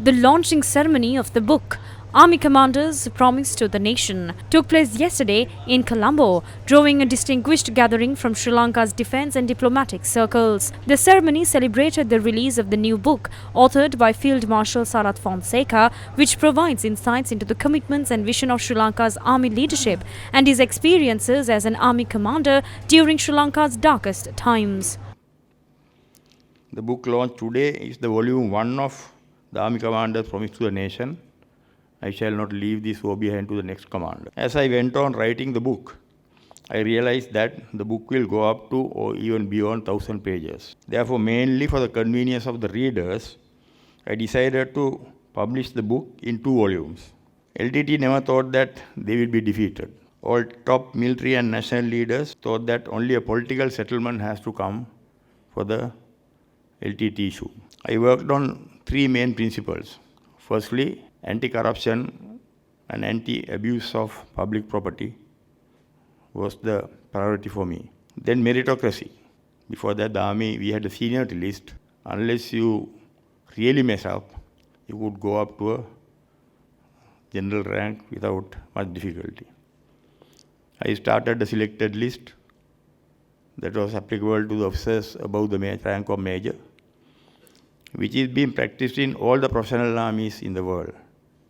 The launching ceremony of the book, Army Commanders Promise to the Nation, took place yesterday in Colombo, drawing a distinguished gathering from Sri Lanka's defence and diplomatic circles. The ceremony celebrated the release of the new book, authored by Field Marshal Sarath Fonseka, which provides insights into the commitments and vision of Sri Lanka's army leadership and his experiences as an army commander during Sri Lanka's darkest times. The book launched today is the volume 1 of the Army Commanders Promise to the Nation. I shall not leave this war behind to the next commander. As I went on writing the book, I realized that the book will go up to or even beyond 1,000 pages. Therefore, mainly for the convenience of the readers, I decided to publish the book in 2 volumes. LTT never thought that they will be defeated. All top military and national leaders thought that only a political settlement has to come for the LTT issue. I worked on 3 main principles. Firstly, anti-corruption and anti-abuse of public property was the priority for me. Then meritocracy. Before that, the army, we had a seniority list. Unless you really mess up, you would go up to a general rank without much difficulty. I started a selected list that was applicable to the officers above the rank of major, which is being practiced in all the professional armies in the world.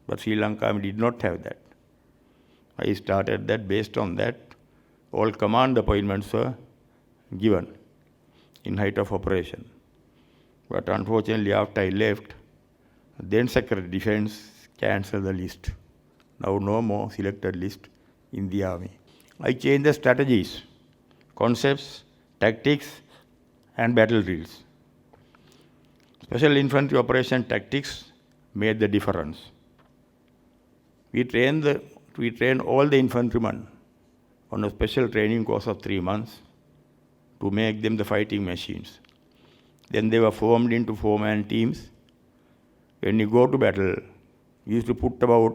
But Sri Lanka Army did not have that. I started that. Based on that, all command appointments were given in height of operation. But unfortunately, after I left, then Secretary of Defense cancelled the list. Now no more selected list in the army. I changed the strategies, concepts, tactics, and battle drills. Special infantry operation tactics made the difference. We trained all the infantrymen on a special training course of 3 months to make them the fighting machines. Then they were formed into 4-man teams. When you go to battle, we used to put about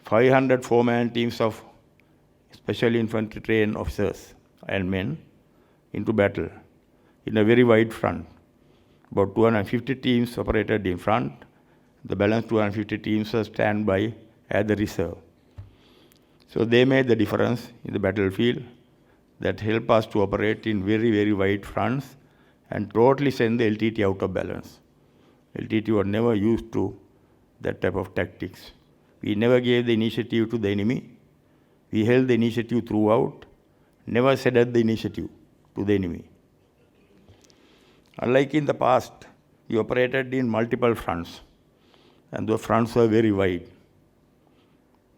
500 4-man teams of special infantry trained officers and men into battle in a very wide front. About 250 teams operated in front. The balance 250 teams were standby as the reserve. So they made the difference in the battlefield that helped us to operate in very, very wide fronts and totally send the LTT out of balance. LTT was never used to that type of tactics. We never gave the initiative to the enemy. We held the initiative throughout, never ceded the initiative to the enemy. Unlike in the past, we operated in multiple fronts, and the fronts were very wide.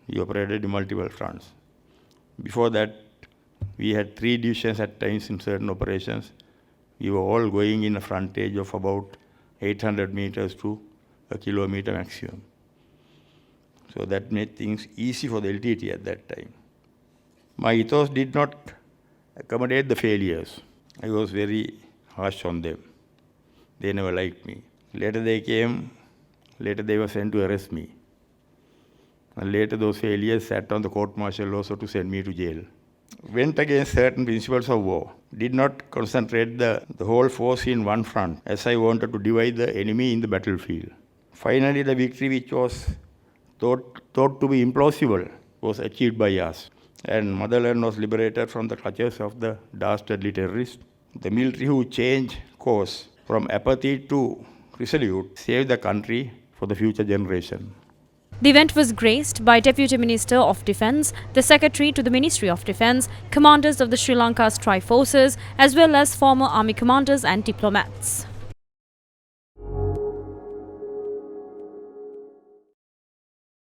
We operated in multiple fronts. Before that, we had 3 divisions at times in certain operations. We were all going in a frontage of about 800 meters to a kilometer maximum. So that made things easy for the LTT at that time. My ethos did not accommodate the failures. I was very harsh on them. They never liked me. Later they came, later they were sent to arrest me. And later those failures sat on the court-martial also to send me to jail. Went against certain principles of war. Did not concentrate the whole force in one front, as I wanted to divide the enemy in the battlefield. Finally, the victory which was thought to be implausible was achieved by us. And motherland was liberated from the clutches of the dastardly terrorists. The military who changed course from apathy to resolute saved the country for the future generation. The event was graced by Deputy Minister of Defence, the Secretary to the Ministry of Defence, commanders of the Sri Lanka Strike Forces, as well as former army commanders and diplomats.